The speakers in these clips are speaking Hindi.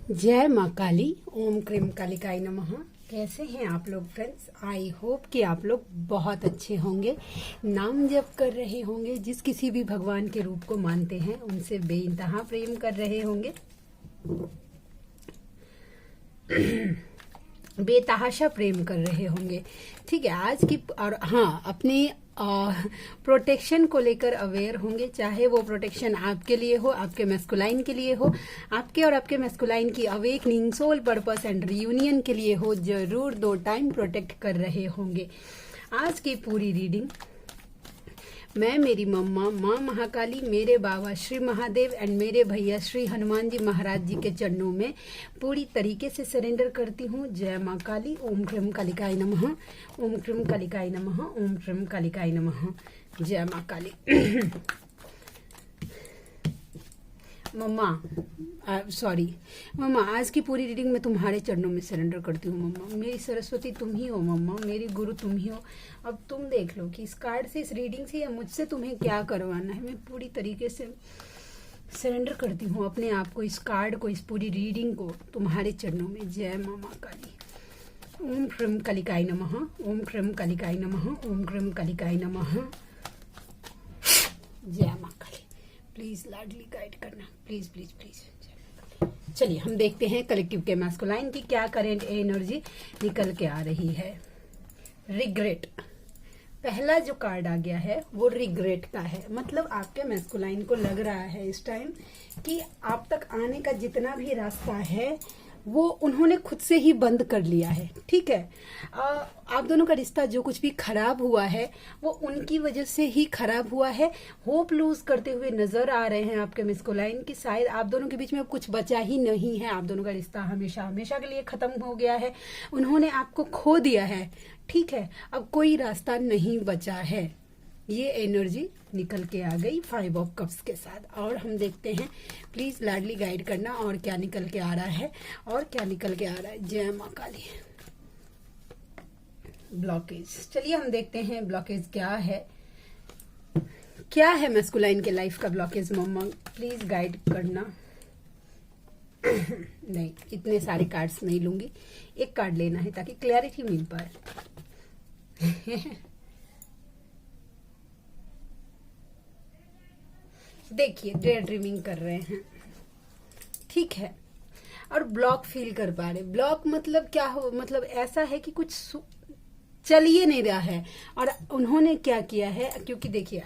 जय माँ काली। ओम क्रीम कालिकाय नमः। कैसे हैं आप लोग फ्रेंड्स? आई होप कि आप लोग बहुत अच्छे होंगे, नाम जप कर रहे होंगे, जिस किसी भी भगवान के रूप को मानते हैं उनसे बेइंतहा प्रेम कर रहे होंगे, बेतहाशा प्रेम कर रहे होंगे। ठीक है, आज की और हाँ, अपनी प्रोटेक्शन को लेकर अवेयर होंगे, चाहे वो प्रोटेक्शन आपके लिए हो, आपके मैस्कुलाइन के लिए हो, आपके और आपके मैस्कुलाइन की awakening, soul purpose and reunion के लिए हो, जरूर 2 टाइम प्रोटेक्ट कर रहे होंगे। आज की पूरी रीडिंग मैं, मेरी मम्मा माँ महाकाली, मेरे बाबा श्री महादेव एंड मेरे भैया श्री हनुमान जी महाराज जी के चरणों में पूरी तरीके से सरेंडर करती हूँ। जय माँ काली। ओम क्रीम कालिकाय नमः। ओम क्रीम कालिकाय नमः। ओम क्रीम कालिकाय नमः। जय माँ काली। मम्मा, आज की पूरी रीडिंग में तुम्हारे चरणों में सरेंडर करती हूँ। मम्मा, मेरी सरस्वती तुम ही हो। मम्मा, मेरी गुरु तुम ही हो। अब तुम देख लो कि इस कार्ड से, इस रीडिंग से या मुझसे तुम्हें क्या करवाना है। मैं पूरी तरीके से सरेंडर करती हूँ अपने आप को, इस कार्ड को, इस पूरी रीडिंग को तुम्हारे चरणों में। जय माँ काली। ओम क्रीम कालिकाय नमः। ओम क्रीम कालिकाय नमः। ओम क्रीम कालिकाय नमः। जय माँ काली। प्लीज लाडली गाइड करना, प्लीज प्लीज प्लीज। चलिए हम देखते हैं कलेक्टिव के मैस्कुलाइन की क्या करेंट एनर्जी निकल के आ रही है। रिग्रेट, पहला जो कार्ड आ गया है वो रिग्रेट का है। मतलब आपके मैस्कुलाइन को लग रहा है इस टाइम कि आप तक आने का जितना भी रास्ता है वो उन्होंने खुद से ही बंद कर लिया है। ठीक है, आप दोनों का रिश्ता जो कुछ भी खराब हुआ है वो उनकी वजह से ही खराब हुआ है। होप लूज करते हुए नजर आ रहे हैं आपके मैस्कुलाइन की शायद आप दोनों के बीच में अब कुछ बचा ही नहीं है। आप दोनों का रिश्ता हमेशा हमेशा के लिए खत्म हो गया है। उन्होंने आपको खो दिया है। ठीक है, अब कोई रास्ता नहीं बचा है। ये एनर्जी निकल के आ गई 5 ऑफ कप्स के साथ। और हम देखते हैं, प्लीज लाडली गाइड करना और क्या निकल के आ रहा है और क्या निकल के आ रहा है। जय माँ काली। ब्लॉकेज, चलिए हम देखते हैं ब्लॉकेज क्या है। क्या है मैस्कुलाइन के लाइफ का ब्लॉकेज? मम्मा प्लीज गाइड करना। नहीं, इतने सारे कार्ड्स नहीं लूंगी, एक कार्ड लेना है ताकि क्लैरिटी मिल पाए। देखिए, डे ड्रीमिंग कर रहे हैं। ठीक है, और ब्लॉक फील कर पा रहे। ब्लॉक मतलब क्या हो, मतलब ऐसा है कि कुछ चल ही नहीं रहा है। और उन्होंने क्या किया है, क्योंकि देखिए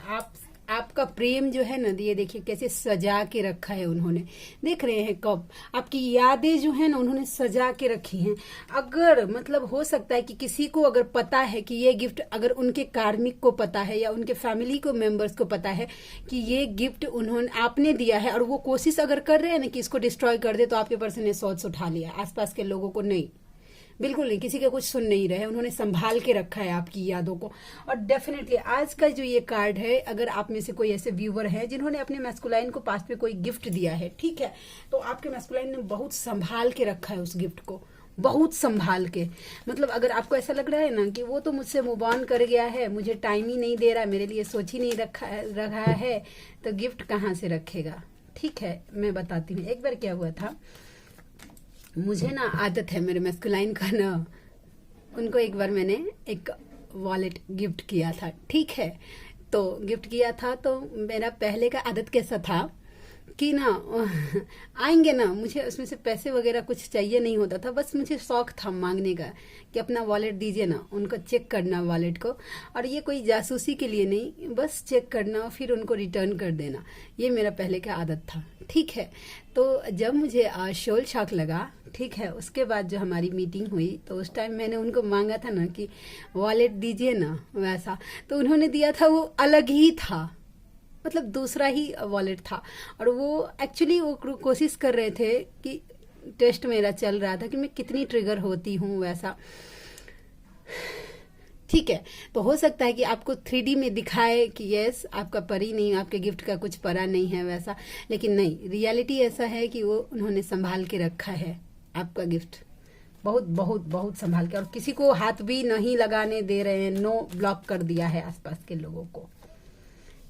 आपका प्रेम जो है ना, ये देखिए कैसे सजा के रखा है उन्होंने। देख रहे हैं कब आपकी यादें जो है ना उन्होंने सजा के रखी हैं। अगर मतलब हो सकता है कि किसी को अगर पता है कि ये गिफ्ट, अगर उनके कार्मिक को पता है या उनके फैमिली को मेंबर्स को पता है कि ये गिफ्ट उन्होंने आपने दिया है, और वो कोशिश अगर कर रहे हैं ना कि इसको डिस्ट्रॉय कर दे, तो आपके पर्सन ने सोच उठा लिया। आसपास के लोगों को नहीं, बिल्कुल नहीं, किसी का कुछ सुन नहीं रहे। उन्होंने संभाल के रखा है आपकी यादों को। और डेफिनेटली आज का जो ये कार्ड है, अगर आप में से कोई ऐसे व्यूवर है जिन्होंने अपने मैस्कुलाइन को पास्ट में कोई गिफ्ट दिया है, ठीक है, तो आपके मैस्कुलाइन ने बहुत संभाल के रखा है उस गिफ्ट को, बहुत संभाल के। मतलब अगर आपको ऐसा लग रहा है ना कि वो तो मुझसे मूव ऑन कर गया है, मुझे टाइम ही नहीं दे रहा, मेरे लिए सोच ही नहीं रखा है, तो गिफ्ट कहाँ से रखेगा। ठीक है, मैं बताती हूँ। एक बार क्या हुआ था, मुझे ना आदत है मेरे मैस्कुलाइन का ना, उनको एक बार मैंने एक वॉलेट गिफ्ट किया था। ठीक है, तो गिफ्ट किया था तो मेरा पहले का आदत कैसा था कि ना आएंगे ना, मुझे उसमें से पैसे वगैरह कुछ चाहिए नहीं होता था, बस मुझे शौक था मांगने का कि अपना वॉलेट दीजिए ना, उनको चेक करना वॉलेट को। और ये कोई जासूसी के लिए नहीं, बस चेक करना फिर उनको रिटर्न कर देना। ये मेरा पहले का आदत था। ठीक है, तो जब मुझे शोल शॉक लगा, ठीक है, उसके बाद जो हमारी मीटिंग हुई तो उस टाइम मैंने उनको मांगा था ना कि वॉलेट दीजिए ना, वैसा तो उन्होंने दिया था, वो अलग ही था, मतलब दूसरा ही वॉलेट था। और वो एक्चुअली वो कोशिश कर रहे थे कि टेस्ट मेरा चल रहा था कि मैं कितनी ट्रिगर होती हूँ वैसा। ठीक है, तो हो सकता है कि आपको 3D में दिखाए कि यस आपका परी नहीं, आपके गिफ्ट का कुछ परा नहीं है वैसा, लेकिन नहीं, रियलिटी ऐसा है कि वो उन्होंने संभाल के रखा है आपका गिफ्ट, बहुत बहुत बहुत संभाल के। और किसी को हाथ भी नहीं लगाने दे रहे हैं, नो ब्लॉक कर दिया है आसपास के लोगों को।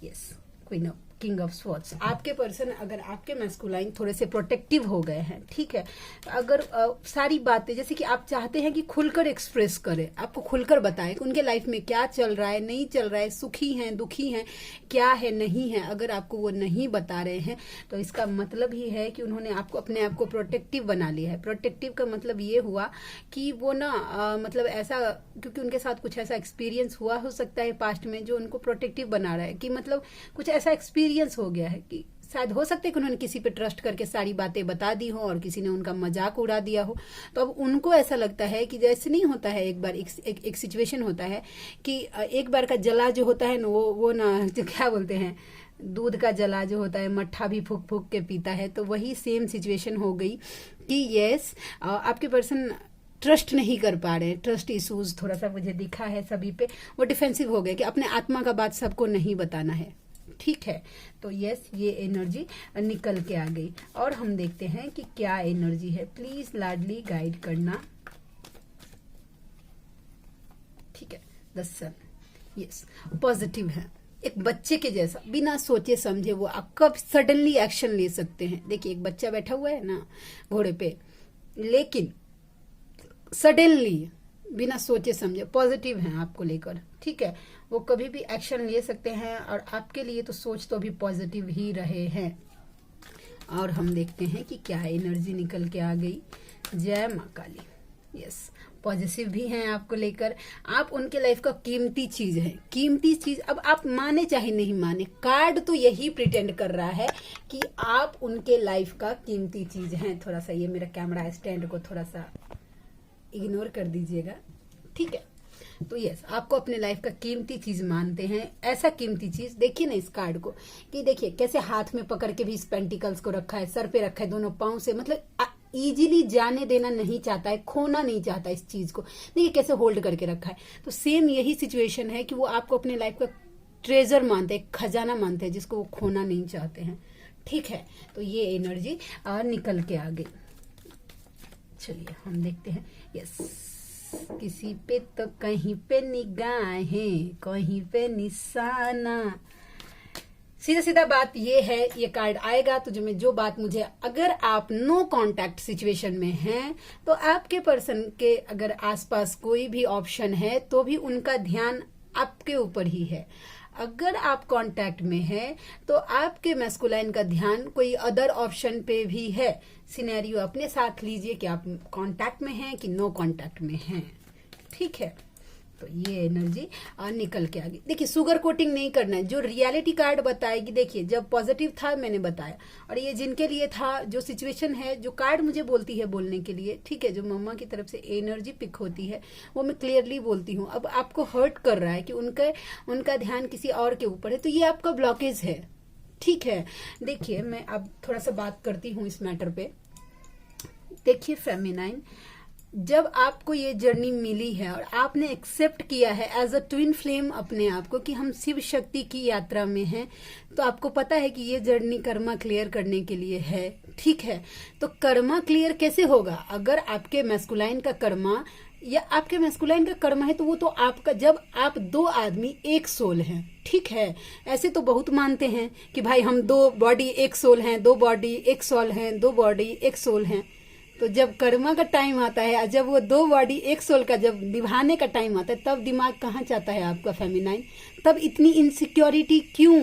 Yes, queen of king of swords. आपके पर्सन, अगर आपके मैस्कुलाइन थोड़े से प्रोटेक्टिव हो गए हैं, ठीक है, अगर सारी बातें जैसे कि आप चाहते हैं कि खुलकर एक्सप्रेस करें, आपको खुलकर बताएं कि उनके लाइफ में क्या चल रहा है, नहीं चल रहा है, सुखी हैं, दुखी हैं, क्या है, नहीं है, अगर आपको वो नहीं बता रहे हैं तो इसका मतलब ही है कि उन्होंने आपको अपने आप को प्रोटेक्टिव बना लिया है। प्रोटेक्टिव का मतलब ये हुआ कि वो ना मतलब ऐसा, क्योंकि उनके साथ कुछ ऐसा एक्सपीरियंस हुआ हो सकता है पास्ट में जो उनको प्रोटेक्टिव बना रहा है, कि मतलब कुछ ऐसा एक्सपीरियंस हो गया है कि शायद हो सकता है कि उन्होंने किसी पे ट्रस्ट करके सारी बातें बता दी हो और किसी ने उनका मजाक उड़ा दिया हो, तो अब उनको ऐसा लगता है कि जैसे नहीं होता है, एक बार एक सिचुएशन होता है कि एक बार का जला जो होता है ना, वो ना जो क्या बोलते हैं, दूध का जला जो होता है, मट्ठा भी फूक फूक के पीता है, तो वही सेम सिचुएशन हो गई कि यस आपके पर्सन ट्रस्ट नहीं कर पा रहे, ट्रस्ट इश्यूज थोड़ा सा मुझे दिखा है सभी पे, वो डिफेंसिव हो गए कि अपने आत्मा का बात सबको नहीं बताना है, ठीक है। तो यस, ये एनर्जी निकल के आ गई और हम देखते हैं कि क्या एनर्जी है। प्लीज लाडली गाइड करना, ठीक है। द सन, यस, पॉजिटिव है, एक बच्चे के जैसा, बिना सोचे समझे वो आप कब सडनली एक्शन ले सकते हैं। देखिए एक बच्चा बैठा हुआ है ना घोड़े पे, लेकिन सडनली बिना सोचे समझे पॉजिटिव हैं आपको लेकर, ठीक है, वो कभी भी एक्शन ले सकते हैं और आपके लिए तो सोच तो भी पॉजिटिव ही रहे हैं। और हम देखते हैं कि क्या एनर्जी निकल के आ गई। जय माँ काली, यस, पॉजिटिव भी हैं आपको लेकर, आप उनके लाइफ का कीमती चीज है, कीमती चीज। अब आप माने चाहे नहीं माने, कार्ड तो यही प्रिटेंड कर रहा है कि आप उनके लाइफ का कीमती चीज हैं। थोड़ा सा ये मेरा कैमरा स्टैंड को थोड़ा सा इग्नोर कर दीजिएगा, ठीक है। तो यस, आपको अपने लाइफ का कीमती चीज मानते हैं। ऐसा कीमती चीज देखिए ना इस कार्ड को, कि देखिए कैसे हाथ में पकड़ के भी इस पेंटिकल्स को रखा है, सर पे रखा है, दोनों पांव से, मतलब इजीली जाने देना नहीं चाहता है, खोना नहीं चाहता इस चीज को। देखिए कैसे होल्ड करके रखा है। तो सेम यही सिचुएशन है कि वो आपको अपने लाइफ का ट्रेजर मानते हैं, खजाना मानते हैं, जिसको वो खोना नहीं चाहते हैं, ठीक है। तो ये एनर्जी निकल के आ गई। चलिए हम देखते हैं। यस, किसी पे तो कहीं पे निगाहें, कहीं पे निशाना। सीधा सीधा बात ये है, ये कार्ड आएगा तो जो बात मुझे, अगर आप नो कांटेक्ट सिचुएशन में हैं तो आपके पर्सन के अगर आसपास कोई भी ऑप्शन है तो भी उनका ध्यान आपके ऊपर ही है। अगर आप कांटेक्ट में हैं तो आपके मैस्कुलाइन का ध्यान कोई अदर ऑप्शन पे भी है। सिनेरियो अपने साथ लीजिए कि आप कांटेक्ट में हैं कि नो कांटेक्ट में हैं, ठीक है। तो ये एनर्जी निकल के आ गई। देखिए सुगर कोटिंग नहीं करना है, जो रियलिटी कार्ड बताएगी। देखिए जब पॉजिटिव था मैंने बताया, और ये जिनके लिए था, जो सिचुएशन है, जो कार्ड मुझे बोलती है बोलने के लिए, ठीक है, जो मम्मा की तरफ से एनर्जी पिक होती है वो मैं क्लियरली बोलती हूँ। अब आपको हर्ट कर रहा है कि उनका ध्यान किसी और के ऊपर है, तो ये आपका ब्लॉकेज है, ठीक है। देखिए मैं अब थोड़ा सा बात करती हूँ इस मैटर पे। देखिए फेमिनाइन, जब आपको ये जर्नी मिली है और आपने एक्सेप्ट किया है एज अ ट्विन फ्लेम अपने आप को कि हम शिव शक्ति की यात्रा में हैं, तो आपको पता है कि ये जर्नी कर्मा क्लियर करने के लिए है, ठीक है। तो कर्मा क्लियर कैसे होगा? अगर आपके मैस्कुलाइन का कर्मा या आपके मैस्कुलाइन का कर्मा है तो वो तो आपका, जब आप दो आदमी एक सोल हैं, ठीक है। ऐसे तो बहुत मानते हैं कि भाई हम दो बॉडी एक सोल हैं, दो बॉडी एक सोल हैं, दो बॉडी एक सोल हैं। तो जब कर्मा का टाइम आता है, जब वो दो बॉडी एक सोल का जब निभाने का टाइम आता है, तब दिमाग कहाँ जाता है आपका फेमिनाइन? तब इतनी इनसिक्योरिटी क्यों?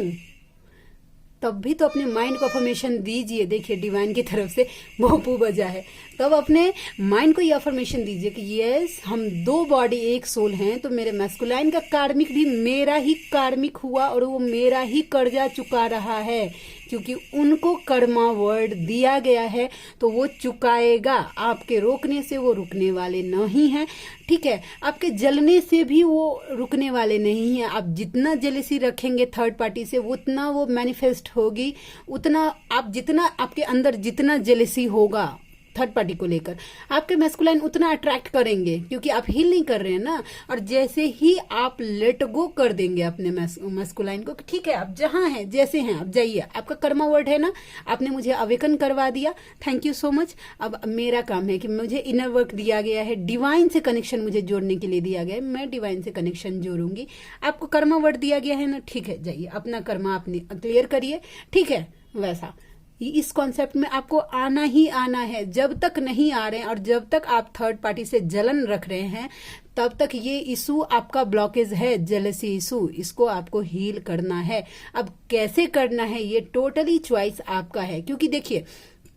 तब भी तो अपने माइंड को अफर्मेशन दीजिए। देखिए डिवाइन की तरफ से भोपू बजा है, तब अपने माइंड को ये अफर्मेशन दीजिए कि यस हम दो बॉडी एक सोल हैं। तो मेरे मैस्कुलाइन का कार्मिक भी मेरा ही कार्मिक हुआ और वो मेरा ही कर्जा चुका रहा है, क्योंकि उनको कर्मा वर्ड दिया गया है तो वो चुकाएगा। आपके रोकने से वो रुकने वाले नहीं हैं, ठीक है। आपके जलने से भी वो रुकने वाले नहीं हैं। आप जितना जेलेसी रखेंगे थर्ड पार्टी से उतना वो मैनिफेस्ट होगी, उतना आप जितना आपके अंदर जितना जेलेसी होगा थर्ड पार्टी को लेकर, आपके मैस्कुलाइन उतना अट्रैक्ट करेंगे क्योंकि आप हील नहीं कर रहे हैं ना। और जैसे ही आप लेट गो कर देंगे अपने मैस्कुलाइन को, ठीक है आप जहां हैं जैसे हैं आप जाइए, आपका कर्मा वर्ड है ना, आपने मुझे अवेकन करवा दिया, थैंक यू सो मच। अब मेरा काम है कि मुझे इनर वर्क दिया गया है, डिवाइन से कनेक्शन मुझे जोड़ने के लिए दिया गया है, मैं डिवाइन से कनेक्शन जोड़ूंगी। आपको कर्मा वर्ड दिया गया है ना, ठीक है जाइए अपना कर्मा अपनी क्लियर करिए, ठीक है। वैसा इस कॉन्सेप्ट में आपको आना ही आना है। जब तक नहीं आ रहे हैं और जब तक आप थर्ड पार्टी से जलन रख रहे हैं, तब तक ये इशू आपका ब्लॉकेज है, जेलसी इशू, इसको आपको हील करना है। अब कैसे करना है ये टोटली चॉइस आपका है, क्योंकि देखिए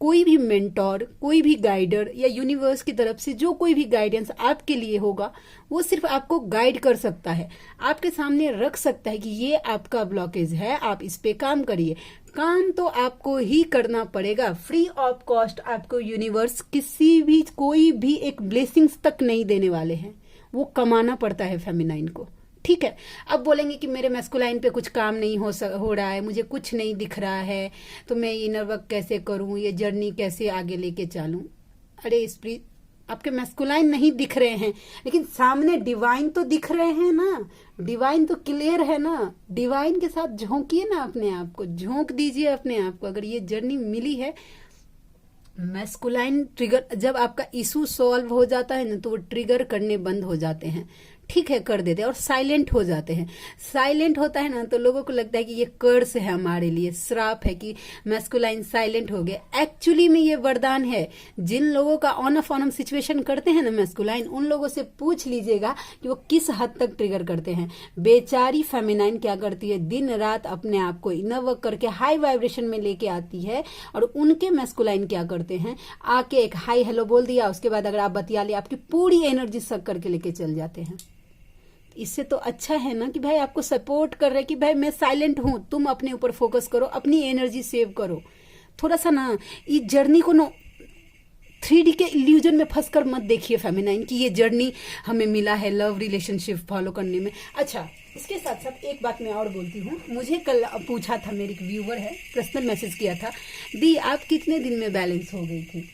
कोई भी मेंटोर, कोई भी गाइडर या यूनिवर्स की तरफ से जो कोई भी गाइडेंस आपके लिए होगा, वो सिर्फ आपको गाइड कर सकता है, आपके सामने रख सकता है कि ये आपका ब्लॉकेज है, आप इस पे काम करिए। काम तो आपको ही करना पड़ेगा, फ्री ऑफ कॉस्ट। आपको यूनिवर्स किसी भी कोई भी एक ब्लेसिंग्स तक नहीं देने वाले हैं, वो कमाना पड़ता है फेमिनाइन को, ठीक है। अब बोलेंगे कि मेरे मैस्कुलाइन पे कुछ काम नहीं हो रहा है, मुझे कुछ नहीं दिख रहा है, तो मैं इनर वर्क कैसे करूं, ये जर्नी कैसे आगे लेके चलूं। अरे स्प्रिट, आपके मैस्कुलाइन नहीं दिख रहे हैं लेकिन सामने डिवाइन तो दिख रहे हैं ना, डिवाइन तो क्लियर है ना। डिवाइन के साथ झोंकिए ना, अपने आप को झोंक दीजिए अपने आप को। अगर ये जर्नी मिली है, मैस्कुलाइन ट्रिगर, जब आपका इशू सॉल्व हो जाता है ना, तो वो ट्रिगर करने बंद हो जाते हैं, ठीक है, कर देते हैं और साइलेंट हो जाते हैं। साइलेंट होता है ना तो लोगों को लगता है कि ये कर्स है, हमारे लिए श्राप है कि मैस्कुलाइन साइलेंट हो गए। एक्चुअली में ये वरदान है। जिन लोगों का ऑन ऑफ ऑन सिचुएशन करते हैं ना मैस्कुलाइन, उन लोगों से पूछ लीजिएगा कि वो किस हद तक ट्रिगर करते हैं। बेचारी फेमिनाइन क्या करती है, दिन रात अपने आप को इनर वर्क करके हाई वाइब्रेशन में लेके आती है, और उनके मैस्कुलाइन क्या करते हैं, आके एक हाई हेलो बोल दिया, उसके बाद अगर आप बतिया लिया, आपकी पूरी एनर्जी सक करके लेके चल जाते हैं। इससे तो अच्छा है ना कि भाई आपको सपोर्ट कर रहे कि भाई मैं साइलेंट हूं, तुम अपने ऊपर फोकस करो, अपनी एनर्जी सेव करो। थोड़ा सा ना इस जर्नी को ना 3D के इल्यूजन में फंसकर मत देखिए फेमिनाइन की ये जर्नी हमें मिला है लव रिलेशनशिप फॉलो करने में। अच्छा, इसके साथ साथ एक बात मैं और बोलती हूँ। मुझे कल पूछा था, मेरी एक व्यूअर है, पर्सनल मैसेज किया था, दी आप कितने दिन में बैलेंस हो गई थी,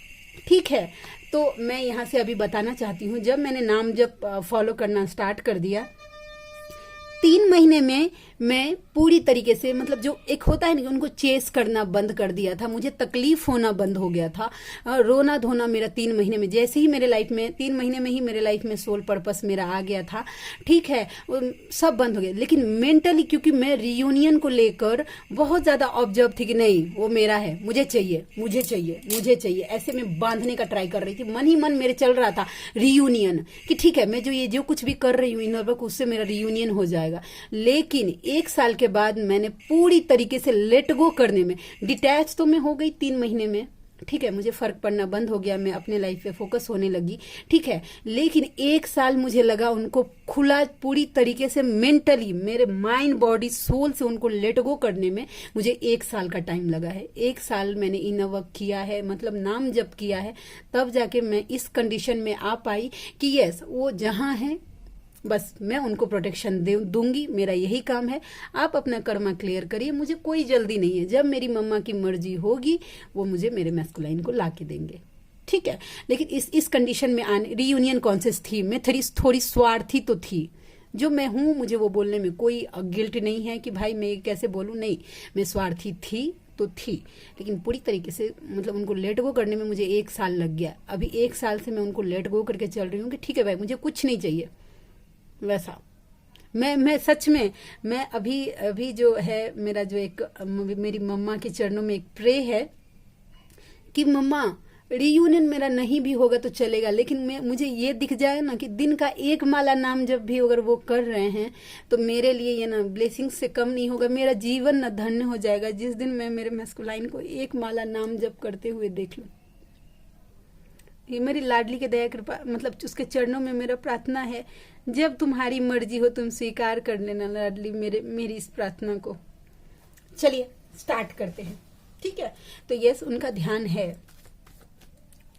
ठीक है। तो मैं यहाँ से अभी बताना चाहती हूँ, जब मैंने नाम जब फॉलो करना स्टार्ट कर दिया, 3 महीने में मैं पूरी तरीके से, मतलब जो एक होता है ना, उनको चेस करना बंद कर दिया था, मुझे तकलीफ होना बंद हो गया था, रोना धोना मेरा 3 महीने में, जैसे ही मेरे लाइफ में 3 महीने में ही मेरे लाइफ में सोल पर्पस मेरा आ गया था, ठीक है, सब बंद हो गया। लेकिन मेंटली, क्योंकि मैं रियूनियन को लेकर बहुत ज्यादा ऑब्जर्व थी कि नहीं वो मेरा है, मुझे चाहिए मुझे चाहिए मुझे चाहिए, ऐसे मैं बांधने का ट्राई कर रही थी। मन ही मन मेरे चल रहा था रियूनियन कि ठीक है, मैं जो कुछ भी कर रही हूँ इनर वर्क, उससे मेरा रियूनियन हो जाएगा। लेकिन 1 साल के बाद मैंने पूरी तरीके से लेट गो करने में, डिटैच तो मैं हो गई 3 महीने में, ठीक है, मुझे फर्क पड़ना बंद हो गया, मैं अपने लाइफ पे फोकस होने लगी, ठीक है। लेकिन 1 साल मुझे लगा उनको खुला पूरी तरीके से, मेंटली, मेरे माइंड बॉडी सोल से उनको लेट गो करने में मुझे 1 साल का टाइम लगा है। 1 साल मैंने इनर वर्क किया है, मतलब नाम जप किया है, तब जाके मैं इस कंडीशन में आ पाई कि यस, वो जहां है बस मैं उनको प्रोटेक्शन दूंगी, मेरा यही काम है। आप अपना कर्मा क्लियर करिए, मुझे कोई जल्दी नहीं है। जब मेरी मम्मा की मर्जी होगी वो मुझे मेरे मैस्कुलाइन को ला के देंगे, ठीक है। लेकिन इस कंडीशन में आने, रियूनियन कॉन्शियस थी मैं, थोड़ी स्वार्थी तो थी, जो मैं हूं मुझे वो बोलने में कोई गिल्ट नहीं है कि भाई मैं कैसे बोलूं, नहीं, मैं स्वार्थी थी तो थी, लेकिन पूरी तरीके से, मतलब उनको लेट गो करने में मुझे 1 साल लग गया। अभी 1 साल से मैं उनको लेट गो करके चल रही हूँ कि ठीक है भाई, मुझे कुछ नहीं चाहिए। वैसा मैं सच में, मैं अभी जो है मेरा जो एक, मेरी मम्मा के चरणों में एक प्रे है कि मम्मा रियूनियन मेरा नहीं भी होगा तो चलेगा, लेकिन मुझे ये दिख जाए ना कि दिन का 1 माला नाम जब भी अगर वो कर रहे हैं तो मेरे लिए ये ना ब्लेसिंग से कम नहीं होगा, मेरा जीवन ना धन्य हो जाएगा जिस दिन मैं मेरे मैस्कुलाइन को 1 माला नाम जप करते हुए देख लूं। ये मेरी लाडली के दया कृपा, मतलब उसके चरणों में मेरा प्रार्थना है। जब तुम्हारी मर्जी हो तुम स्वीकार कर लेना लाडली मेरी इस प्रार्थना को। चलिए स्टार्ट करते हैं, ठीक है। तो यस, उनका ध्यान है,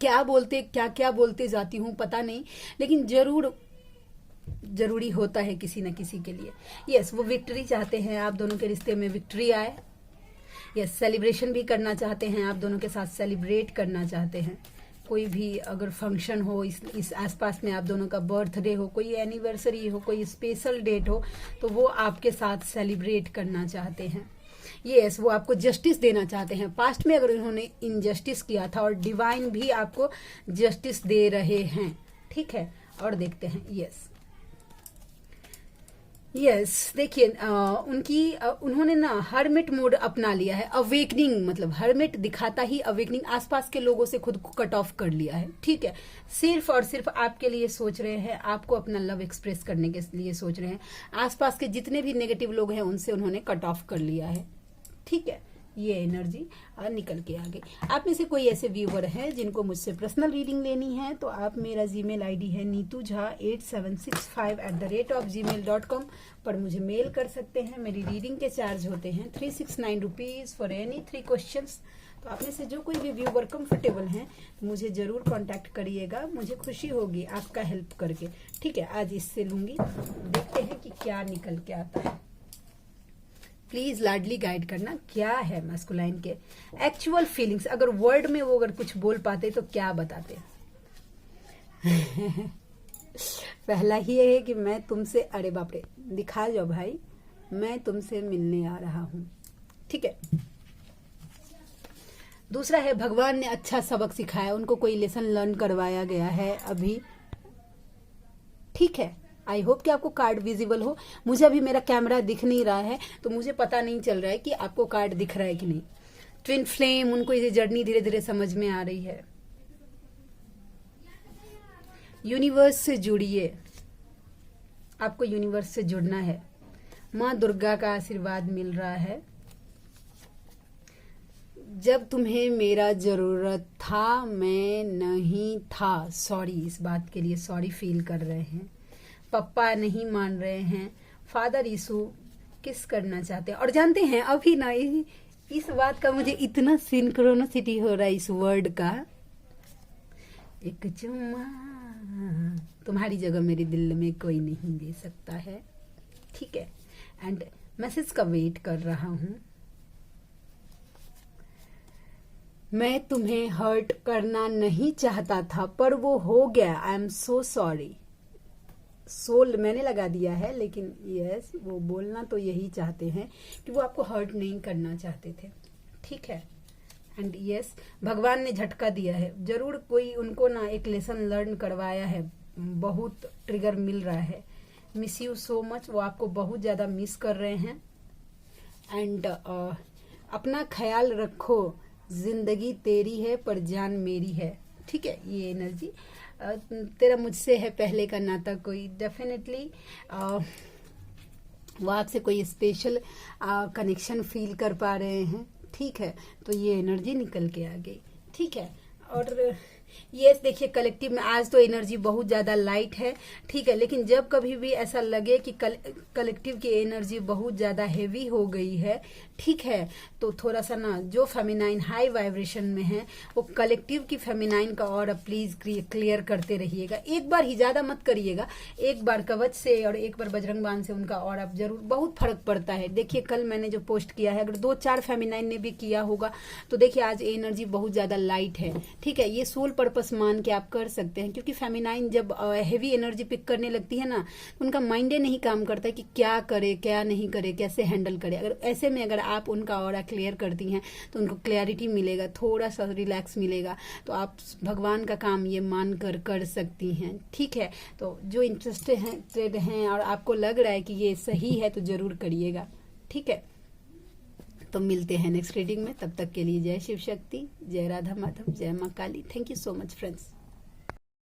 क्या बोलते जाती हूँ पता नहीं, लेकिन जरूरी होता है किसी न किसी के लिए। यस, वो विक्ट्री चाहते हैं, आप दोनों के रिश्ते में विक्ट्री आए। यस, सेलिब्रेशन भी करना चाहते हैं, आप दोनों के साथ सेलिब्रेट करना चाहते हैं, कोई भी अगर फंक्शन हो, इस आसपास में आप दोनों का बर्थडे हो, कोई एनिवर्सरी हो, कोई स्पेशल डेट हो, तो वो आपके साथ सेलिब्रेट करना चाहते हैं। यस, वो आपको जस्टिस देना चाहते हैं। पास्ट में अगर उन्होंने इनजस्टिस किया था और डिवाइन भी आपको जस्टिस दे रहे हैं, ठीक है। और देखते हैं, यस देखिए उन्होंने ना हर्मिट मोड अपना लिया है। अवेकनिंग मतलब हर्मिट दिखाता ही अवेकनिंग, आसपास के लोगों से खुद को कट ऑफ कर लिया है, ठीक है। सिर्फ और सिर्फ आपके लिए सोच रहे हैं, आपको अपना लव एक्सप्रेस करने के लिए सोच रहे हैं। आसपास के जितने भी नेगेटिव लोग हैं उनसे उन्होंने कट ऑफ कर लिया है, ठीक है। ये एनर्जी निकल के आ गई। आप में से कोई ऐसे व्यूवर हैं जिनको मुझसे पर्सनल रीडिंग लेनी है, तो आप मेरा जीमेल आईडी है neetujha8765@gmail.com पर मुझे मेल कर सकते हैं। मेरी रीडिंग के चार्ज होते हैं 369 रुपीज़ फॉर एनी 3 क्वेश्चंस। तो आप में से जो कोई भी व्यूवर कंफर्टेबल हैं तो मुझे जरूर कांटेक्ट करिएगा, मुझे खुशी होगी आपका हेल्प करके, ठीक है। आज इससे लूंगी, देखते हैं कि क्या निकल के आता है। प्लीज लाडली गाइड करना, क्या है मस्कुलाइन के एक्चुअल फीलिंग्स। अगर वर्ड में वो अगर कुछ बोल पाते तो क्या बताते। पहला ही है कि मैं तुमसे, अरे बाप रे, दिखा जाओ भाई, मैं तुमसे मिलने आ रहा हूं, ठीक है। दूसरा है भगवान ने अच्छा सबक सिखाया, उनको कोई लेसन लर्न करवाया गया है अभी, ठीक है। आई होप कि आपको कार्ड विजिबल हो। मुझे अभी मेरा कैमरा दिख नहीं रहा है तो मुझे पता नहीं चल रहा है कि आपको कार्ड दिख रहा है कि नहीं। ट्विन फ्लेम, उनको ये जर्नी धीरे धीरे समझ में आ रही है। यूनिवर्स से जुड़िए, आपको यूनिवर्स से जुड़ना है। माँ दुर्गा का आशीर्वाद मिल रहा है। जब तुम्हें मेरा जरूरत था मैं नहीं था, सॉरी, इस बात के लिए सॉरी फील कर रहे हैं। पप्पा नहीं मान रहे हैं, फादर यीशु किस करना चाहते हैं। और जानते हैं अभी ना इस बात का मुझे इतना सिंक्रोनिसिटी हो रहा है इस वर्ड का। एक चुम्मा तुम्हारी जगह मेरे दिल में कोई नहीं दे सकता है, ठीक है। एंड मैसेज का वेट कर रहा हूं। मैं तुम्हें हर्ट करना नहीं चाहता था पर वो हो गया, I am so sorry. Soul मैंने लगा दिया है, लेकिन यस वो बोलना तो यही चाहते हैं कि वो आपको हर्ट नहीं करना चाहते थे, ठीक है। एंड यस भगवान ने झटका दिया है, जरूर कोई उनको ना एक लेसन लर्न करवाया है। बहुत ट्रिगर मिल रहा है। मिस यू सो मच, वो आपको बहुत ज्यादा मिस कर रहे हैं। एंड अपना ख्याल रखो, जिंदगी तेरी है पर जान मेरी है, ठीक है। ये एनर्जी तेरा मुझसे है पहले का नाता, कोई डेफिनेटली वो आपसे कोई स्पेशल कनेक्शन फील कर पा रहे हैं, ठीक है। तो ये एनर्जी निकल के आ गई, ठीक है। और यस देखिए कलेक्टिव में आज तो एनर्जी बहुत ज्यादा लाइट है, ठीक है। लेकिन जब कभी भी ऐसा लगे कि कलेक्टिव की एनर्जी बहुत ज्यादा हेवी हो गई है, ठीक है, तो थोड़ा सा ना जो फेमिनाइन हाई वाइब्रेशन में है वो कलेक्टिव की फेमिनाइन का और प्लीज क्लियर करते रहिएगा। एक बार ही, ज्यादा मत करिएगा, एक बार कवच से और एक बार बजरंग बाण से उनका और अब जरूर बहुत फर्क पड़ता है। देखिए कल मैंने जो पोस्ट किया है, अगर 2-4 फेमिनाइन ने भी किया होगा तो देखिए आज एनर्जी बहुत ज्यादा लाइट है, ठीक है। ये सोल पर्पस मान के आप कर सकते हैं, क्योंकि फेमिनाइन जब हेवी एनर्जी पिक करने लगती है ना, तो उनका माइंडे नहीं काम करता है कि क्या करे क्या नहीं करे, कैसे हैंडल करे। अगर ऐसे में अगर आप उनका ऑरा क्लियर करती हैं तो उनको क्लैरिटी मिलेगा, थोड़ा सा रिलैक्स मिलेगा, तो आप भगवान का काम ये मान कर सकती हैं, ठीक है। तो जो इंटरेस्टेड हैं और आपको लग रहा है कि ये सही है तो जरूर करिएगा, ठीक है। तो मिलते हैं नेक्स्ट रीडिंग में, तब तक के लिए जय शिव शक्ति, जय राधा माधव, जय माँ Kali. Thank you so much friends.